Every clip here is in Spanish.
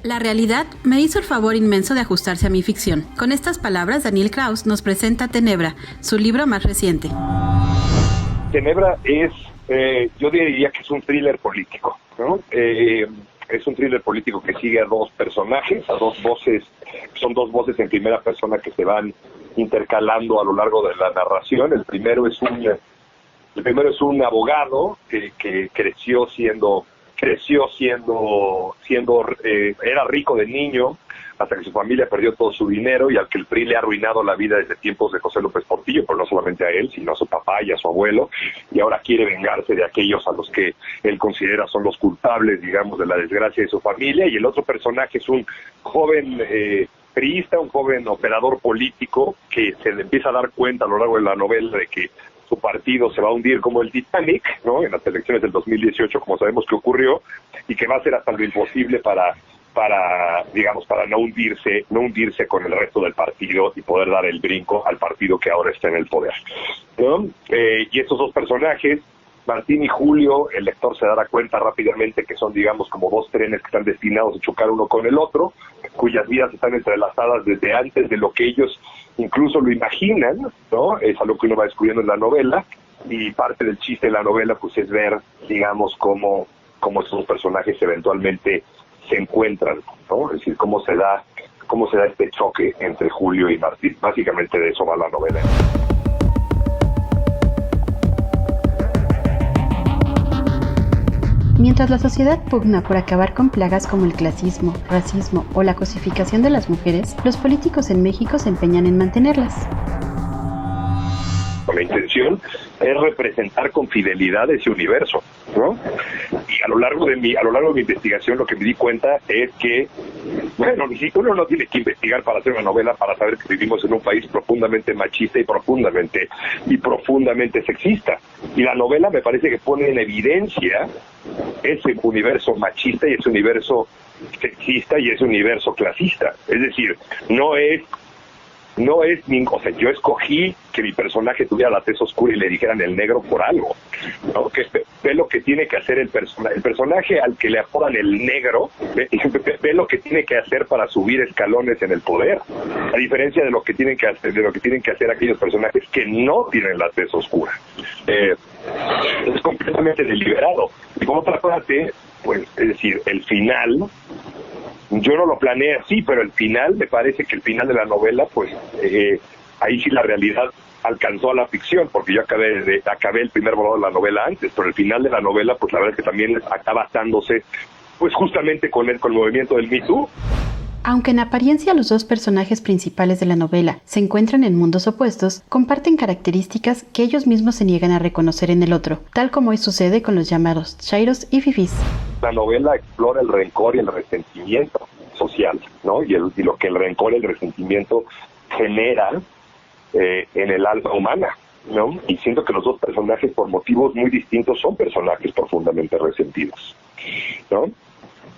La realidad me hizo el favor inmenso de ajustarse a mi ficción. Con estas palabras, Daniel Kraus nos presenta Tenebra, su libro más reciente. Tenebra es, yo diría que es un thriller político, ¿no? Es un thriller político que sigue a dos personajes, a dos voces, son dos voces en primera persona que se van intercalando a lo largo de la narración. El primero es un abogado que era rico de niño hasta que su familia perdió todo su dinero y al que el PRI le ha arruinado la vida desde tiempos de José López Portillo, pero no solamente a él, sino a su papá y a su abuelo, y ahora quiere vengarse de aquellos a los que él considera son los culpables, digamos, de la desgracia de su familia. Y el otro personaje es un joven priista, un joven operador político que se le empieza a dar cuenta a lo largo de la novela de que su partido se va a hundir como el Titanic, ¿no? En las elecciones del 2018, como sabemos que ocurrió, y que va a hacer hasta lo imposible para no hundirse con el resto del partido y poder dar el brinco al partido que ahora está en el poder, ¿no? Y estos dos personajes, Martín y Julio, el lector se dará cuenta rápidamente que son, digamos, como dos trenes que están destinados a chocar uno con el otro, cuyas vidas están entrelazadas desde antes de lo que ellos incluso lo imaginan, ¿no? Es algo que uno va descubriendo en la novela, y parte del chiste de la novela pues es ver, digamos, cómo estos dos personajes eventualmente se encuentran, ¿no? Es decir, cómo se da este choque entre Julio y Martín. Básicamente de eso va la novela. Mientras la sociedad pugna por acabar con plagas como el clasismo, racismo o la cosificación de las mujeres, los políticos en México se empeñan en mantenerlas. La intención es representar con fidelidad ese universo, ¿no? Y a lo largo de mi investigación lo que me di cuenta es que, bueno, ni siquiera uno no tiene que investigar para hacer una novela para saber que vivimos en un país profundamente machista y profundamente sexista. Y la novela me parece que pone en evidencia ese universo machista y ese universo sexista y ese universo clasista. Es decir, o sea, yo escogí que mi personaje tuviera la tez oscura y le dijeran el negro por algo, ¿no? Que ve lo que tiene que hacer el personaje al que le apodan el negro, ve lo que tiene que hacer para subir escalones en el poder, a diferencia de lo que tienen que hacer aquellos personajes que no tienen la tez oscura. Es completamente deliberado. Y por otra parte, pues, es decir, el final, yo no lo planeé así, pero el final, me parece que el final de la novela, pues, ahí sí la realidad alcanzó a la ficción, porque yo acabé el primer borrador de la novela antes, pero el final de la novela, pues la verdad es que también acaba atándose, pues justamente con el movimiento del Me Too. Aunque en apariencia los dos personajes principales de la novela se encuentran en mundos opuestos, comparten características que ellos mismos se niegan a reconocer en el otro, tal como hoy sucede con los llamados chairos y fifís. La novela explora el rencor y el resentimiento social, ¿no? Y lo que el rencor y el resentimiento genera en el alma humana, ¿no? Y siento que los dos personajes, por motivos muy distintos, son personajes profundamente resentidos, ¿no?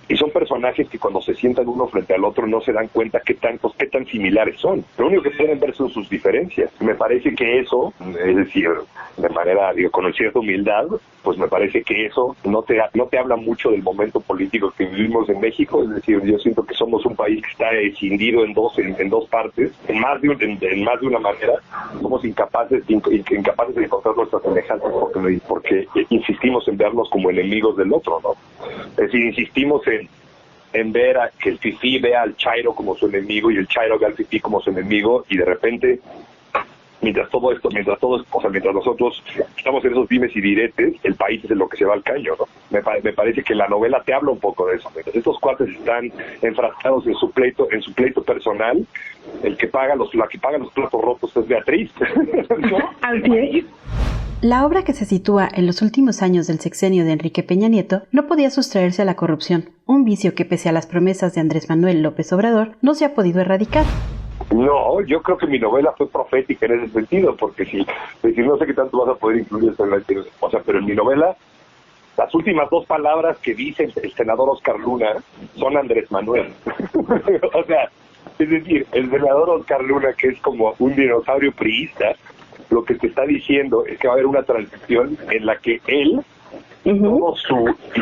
Y son personajes que cuando se sientan uno frente al otro no se dan cuenta qué tan similares son. Lo único que pueden ver son sus diferencias. Me parece que eso, es decir, de manera, con cierta humildad, pues me parece que eso no te habla mucho del momento político que vivimos en México. Es decir, yo siento que somos un país que está escindido en dos partes, en más de una manera. Somos incapaces de encontrar nuestras semejanzas porque insistimos en vernos como enemigos del otro, ¿no? Es decir, insistimos en ver a que el fifí vea al chairo como su enemigo y el chairo vea al fifí como su enemigo, y de repente, mientras nosotros estamos en esos dimes y diretes, el país es en lo que se va al caño, ¿no? Me parece que la novela te habla un poco de eso. Mientras estos cuates están enfrascados en su pleito personal, la que paga los platos rotos es Beatriz, ¿no? Así es. La obra, que se sitúa en los últimos años del sexenio de Enrique Peña Nieto, no podía sustraerse a la corrupción, un vicio que, pese a las promesas de Andrés Manuel López Obrador, no se ha podido erradicar. No, yo creo que mi novela fue profética en ese sentido, porque si no sé qué tanto vas a poder incluir esto en la... O sea, pero en mi novela, las últimas dos palabras que dice el senador Oscar Luna son Andrés Manuel. O sea, es decir, el senador Oscar Luna, que es como un dinosaurio priista, lo que te está diciendo es que va a haber una transición en la que él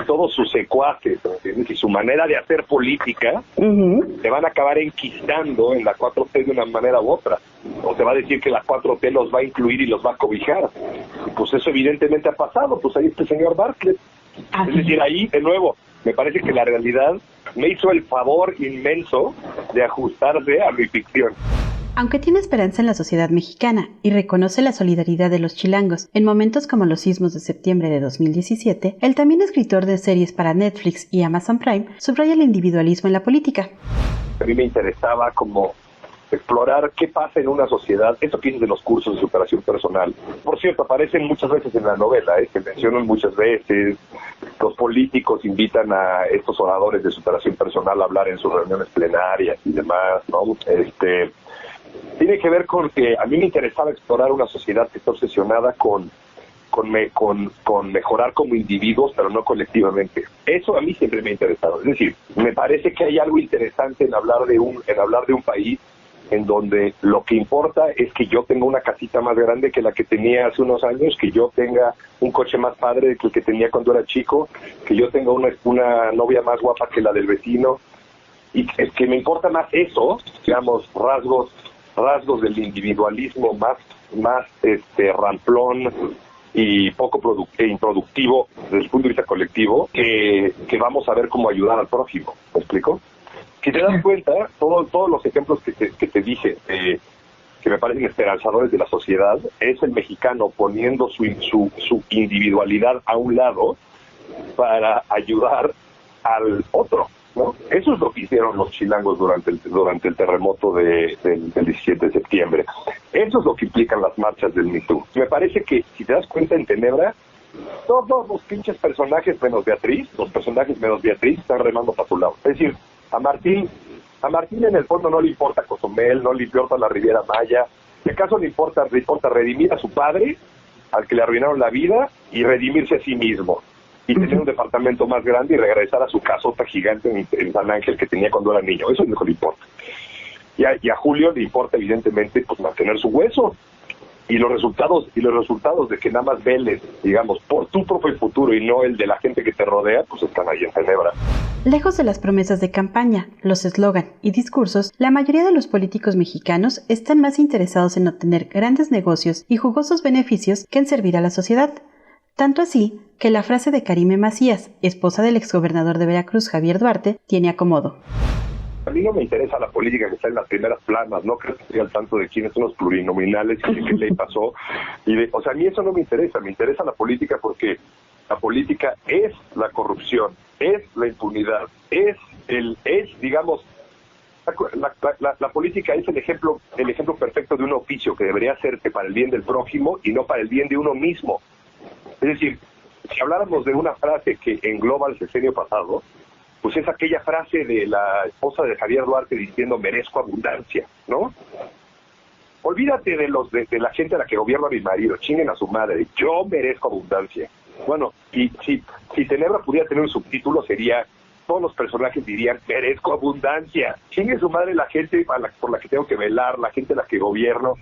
todos sus secuaces, ¿entiendes? Y su manera de hacer política, te van a acabar enquistando en la 4T de una manera u otra. O te va a decir que la 4T los va a incluir y los va a cobijar. Y pues eso evidentemente ha pasado. Pues ahí está el señor Bartlett. Es decir, ahí, de nuevo, me parece que la realidad me hizo el favor inmenso de ajustarse a mi ficción. Aunque tiene esperanza en la sociedad mexicana y reconoce la solidaridad de los chilangos en momentos como los sismos de septiembre de 2017, el también escritor de series para Netflix y Amazon Prime subraya el individualismo en la política. A mí me interesaba como explorar qué pasa en una sociedad, eso que dices de los cursos de superación personal. Por cierto, aparecen muchas veces en la novela, se mencionan muchas veces, los políticos invitan a estos oradores de superación personal a hablar en sus reuniones plenarias y demás, ¿no? Tiene que ver con que a mí me interesaba explorar una sociedad que está obsesionada con mejorar como individuos, pero no colectivamente. Eso a mí siempre me ha interesado. Es decir, me parece que hay algo interesante en hablar de un país en donde lo que importa es que yo tenga una casita más grande que la que tenía hace unos años, que yo tenga un coche más padre que el que tenía cuando era chico, que yo tenga una novia más guapa que la del vecino, y que me importa más eso, digamos, rasgos del individualismo más ramplón y poco improductivo desde el punto de vista colectivo, que vamos a ver cómo ayudar al prójimo. ¿Me explico? Si te das cuenta, todos los ejemplos que te dije, que me parecen esperanzadores de la sociedad, es el mexicano poniendo su individualidad a un lado para ayudar al otro, ¿no? Eso es lo que hicieron los chilangos durante el terremoto del 17 de septiembre. Eso es lo que implican las marchas del Me Too. Me parece que, si te das cuenta, en Tenebra, todos los pinches personajes menos Beatriz, están remando para su lado. Es decir, a Martín en el fondo no le importa Cozumel, no le importa la Riviera Maya. ¿Qué acaso le importa redimir a su padre, al que le arruinaron la vida, y redimirse a sí mismo? Y tener un departamento más grande y regresar a su casota gigante en San Ángel que tenía cuando era niño. Eso es lo que le importa. Y a Julio le importa, evidentemente, pues mantener su hueso. Y los resultados de que nada más veles, digamos, por tu propio futuro y no el de la gente que te rodea, pues están ahí en Tenebra. Lejos de las promesas de campaña, los eslogan y discursos, la mayoría de los políticos mexicanos están más interesados en obtener grandes negocios y jugosos beneficios que en servir a la sociedad. Tanto así que la frase de Karime Macías, esposa del exgobernador de Veracruz, Javier Duarte, tiene acomodo. A mí no me interesa la política que está en las primeras planas, no creo que estoy al tanto de quiénes son los plurinominales y de qué ley pasó. O sea, a mí eso no me interesa la política porque la política es la corrupción, es la impunidad, digamos, la política es el ejemplo perfecto de un oficio que debería hacerse para el bien del prójimo y no para el bien de uno mismo. Es decir, si habláramos de una frase que engloba el sexenio pasado, pues es aquella frase de la esposa de Javier Duarte diciendo merezco abundancia, ¿no? Olvídate de la gente a la que gobierna mi marido, chinguen a su madre, yo merezco abundancia. Bueno, y si Tenebra pudiera tener un subtítulo sería, todos los personajes dirían, merezco abundancia, chingue su madre la gente por la que tengo que velar, la gente a la que gobierno,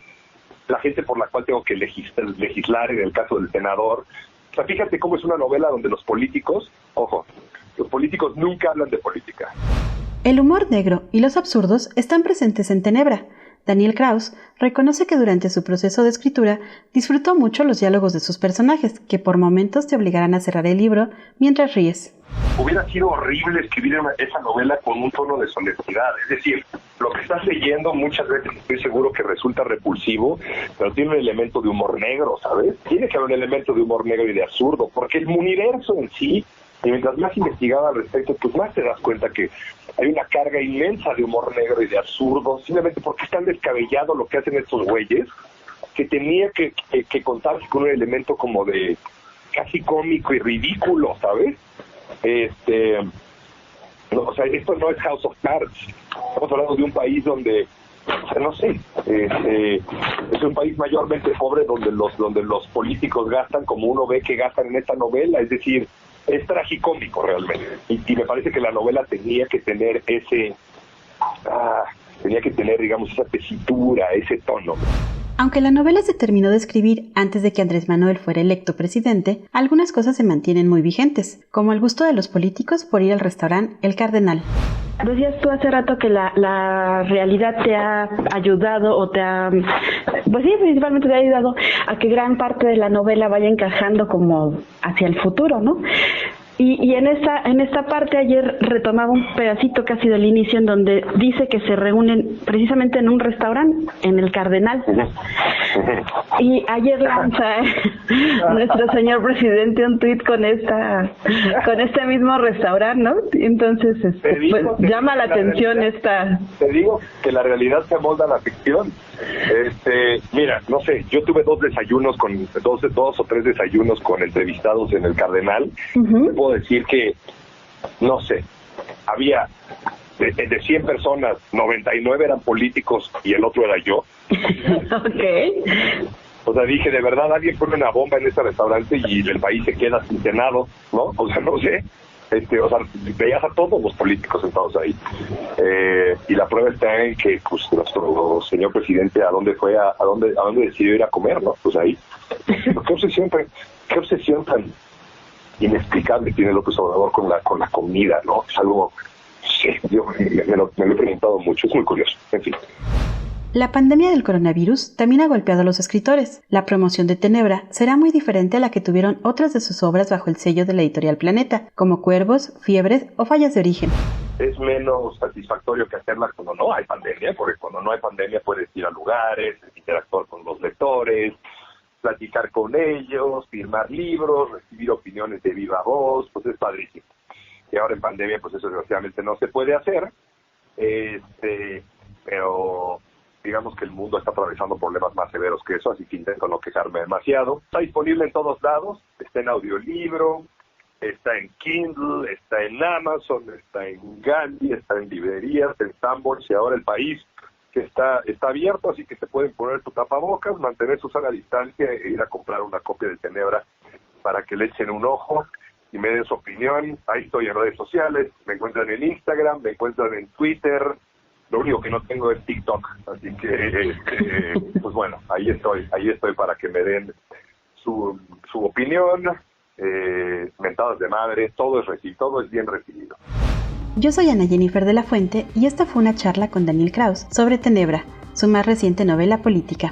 la gente por la cual tengo que legislar en el caso del senador. O sea, fíjate cómo es una novela donde los políticos nunca hablan de política. El humor negro y los absurdos están presentes en Tenebra. Daniel Kraus reconoce que durante su proceso de escritura disfrutó mucho los diálogos de sus personajes, que por momentos te obligarán a cerrar el libro mientras ríes. Hubiera sido horrible escribir esa novela con un tono de solemnidad, es decir, lo que estás leyendo muchas veces estoy seguro que resulta repulsivo, pero tiene un elemento de humor negro, ¿sabes? Tiene que haber un elemento de humor negro y de absurdo, porque el universo en sí, y mientras más investigaba al respecto, pues más te das cuenta que hay una carga inmensa de humor negro y de absurdo, simplemente porque es tan descabellado lo que hacen estos güeyes, que tenía que contarse con un elemento como de casi cómico y ridículo, ¿sabes? O sea, esto no es House of Cards. Estamos hablando de un país donde, o sea, no sé, es un país mayormente pobre donde los políticos gastan como uno ve que gastan en esta novela, es decir, es tragicómico realmente. Y me parece que la novela tenía que tener digamos, esa tesitura, ese tono. Aunque la novela se terminó de escribir antes de que Andrés Manuel fuera electo presidente, algunas cosas se mantienen muy vigentes, como el gusto de los políticos por ir al restaurante El Cardenal. Decías tú hace rato que la realidad te ha ayudado pues sí, principalmente te ha ayudado a que gran parte de la novela vaya encajando como hacia el futuro, ¿no? Y en esta parte ayer retomaba un pedacito casi del inicio en donde dice que se reúnen precisamente en un restaurante, en el Cardenal. Y ayer lanza nuestro señor presidente un tuit con este mismo restaurante, ¿no? Entonces pues, llama la atención Te digo que la realidad se amolda a la ficción. Mira, no sé, yo tuve dos o tres desayunos con entrevistados en el Cardenal. Puedo decir que, no sé, había de 100 personas, 99 eran políticos y el otro era yo. Okay. O sea, dije, de verdad, alguien pone una bomba en este restaurante y el país se queda sin Senado, ¿no? O sea, no sé. O sea, veías a todos los políticos sentados ahí. Y la prueba está en que, pues, nuestro señor presidente, ¿a dónde decidió ir a comer, no? Pues ahí. ¿Qué obsesión tan inexplicable tiene López Obrador con la comida, ¿no? Es algo, sí, yo me lo he preguntado mucho, es muy curioso, en fin. La pandemia del coronavirus también ha golpeado a los escritores. La promoción de Tenebra será muy diferente a la que tuvieron otras de sus obras bajo el sello de la editorial Planeta, como Cuervos, Fiebres o Fallas de Origen. Es menos satisfactorio que hacerla cuando no hay pandemia, porque cuando no hay pandemia puedes ir a lugares, interactuar con los lectores, platicar con ellos, firmar libros, recibir opiniones de viva voz, pues es padrísimo. Y ahora en pandemia, pues eso desgraciadamente no se puede hacer, pero digamos que el mundo está atravesando problemas más severos que eso, así que intento no quejarme demasiado. Está disponible en todos lados, está en audiolibro, está en Kindle, está en Amazon, está en Gandhi, está en librerías, en Sanborns y ahora El País, que está abierto, así que se pueden poner tu tapabocas, mantener su sana distancia e ir a comprar una copia de Tenebra para que le echen un ojo y me den su opinión. Ahí estoy en redes sociales, me encuentran en Instagram, me encuentran en Twitter. Lo único que no tengo es TikTok, así que, pues bueno, ahí estoy para que me den su opinión, mentadas de madre, todo es bien recibido. Yo soy Ana Jennifer de la Fuente y esta fue una charla con Daniel Kraus sobre Tenebra, su más reciente novela política.